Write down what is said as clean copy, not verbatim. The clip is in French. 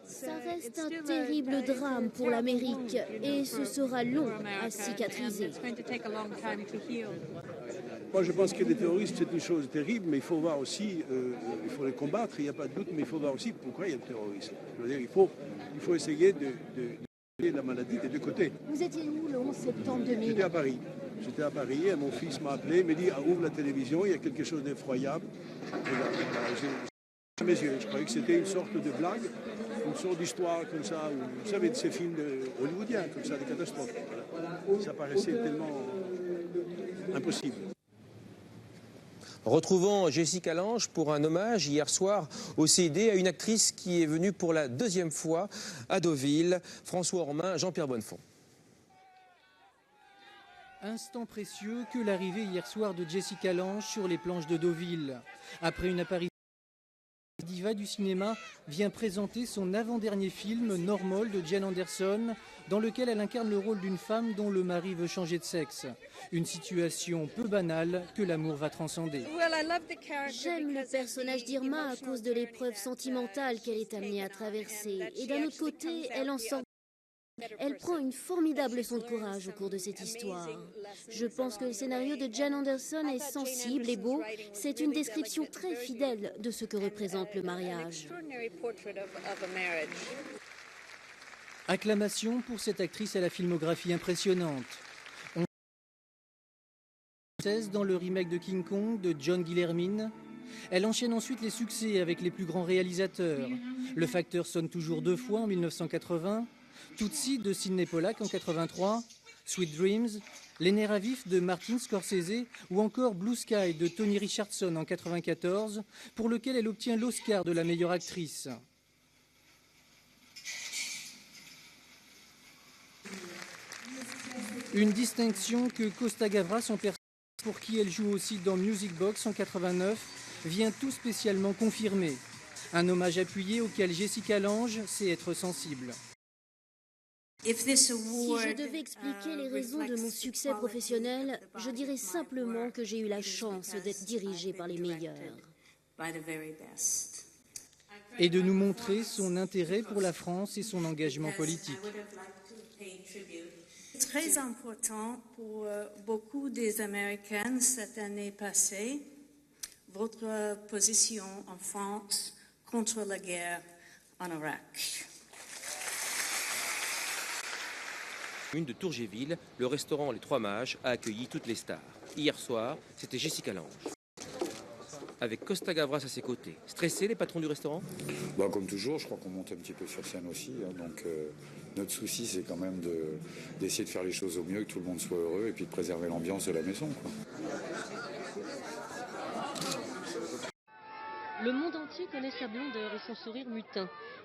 Ça reste un terrible drame pour l'Amérique et ce sera long à cicatriser. Moi, je pense que les terroristes, c'est une chose terrible, mais il faut voir aussi, il faut les combattre, il n'y a pas de doute, mais il faut voir aussi pourquoi il y a le terrorisme. Je veux dire, il faut essayer de la maladie des deux côtés. Vous étiez où le 11 septembre 2000? J'étais à Paris. J'étais à Paris et mon fils m'a appelé, m'a dit ouvre la télévision, il y a quelque chose d'effroyable. Et là, j'ai mes yeux, je croyais que c'était une sorte de blague, une sorte d'histoire comme ça, où, vous savez, de ces films hollywoodiens, comme ça, des catastrophes. Voilà. Ça paraissait tellement impossible. Retrouvons Jessica Lange pour un hommage hier soir au CID à une actrice qui est venue pour la deuxième fois à Deauville, François Ormin, Jean-Pierre Bonnefond. Instant précieux que l'arrivée hier soir de Jessica Lange sur les planches de Deauville. Après une apparition, la diva du cinéma vient présenter son avant-dernier film, Normal, de Jen Anderson, dans lequel elle incarne le rôle d'une femme dont le mari veut changer de sexe. Une situation peu banale que l'amour va transcender. J'aime le personnage d'Irma à cause de l'épreuve sentimentale qu'elle est amenée à traverser. Et d'un autre côté, elle en sort. Elle prend une formidable leçon de courage au cours de cette histoire. Je pense que le scénario de Jen Anderson est sensible et beau. C'est une description très fidèle de ce que représente le mariage. Acclamation pour cette actrice à la filmographie impressionnante. On dans le remake de King Kong de John Guillermin. Elle enchaîne ensuite les succès avec les plus grands réalisateurs. Le facteur sonne toujours deux fois en 1980. Tootsie de Sidney Pollack en 83, Sweet Dreams, Les nerfs à vif de Martin Scorsese ou encore Blue Sky de Tony Richardson en 94, pour lequel elle obtient l'Oscar de la meilleure actrice. Une distinction que Costa Gavras, son personnage pour qui elle joue aussi dans Music Box en 89, vient tout spécialement confirmer. Un hommage appuyé auquel Jessica Lange sait être sensible. Si je devais expliquer les raisons de mon succès professionnel, je dirais simplement que j'ai eu la chance d'être dirigée par les meilleurs. Et de nous montrer son intérêt pour la France et son engagement politique. C'est très important pour beaucoup des Américains cette année passée, votre position en France contre la guerre en Irak. Une de Tourgéville, le restaurant Les Trois Mages a accueilli toutes les stars. Hier soir, c'était Jessica Lange. Avec Costa Gavras à ses côtés. Stressés les patrons du restaurant? Comme toujours, je crois qu'on monte un petit peu sur scène aussi. Donc notre souci, c'est quand même d'essayer de faire les choses au mieux, que tout le monde soit heureux et puis de préserver l'ambiance de la maison, quoi. Le monde entier connaît sa blondeur et son sourire mutin.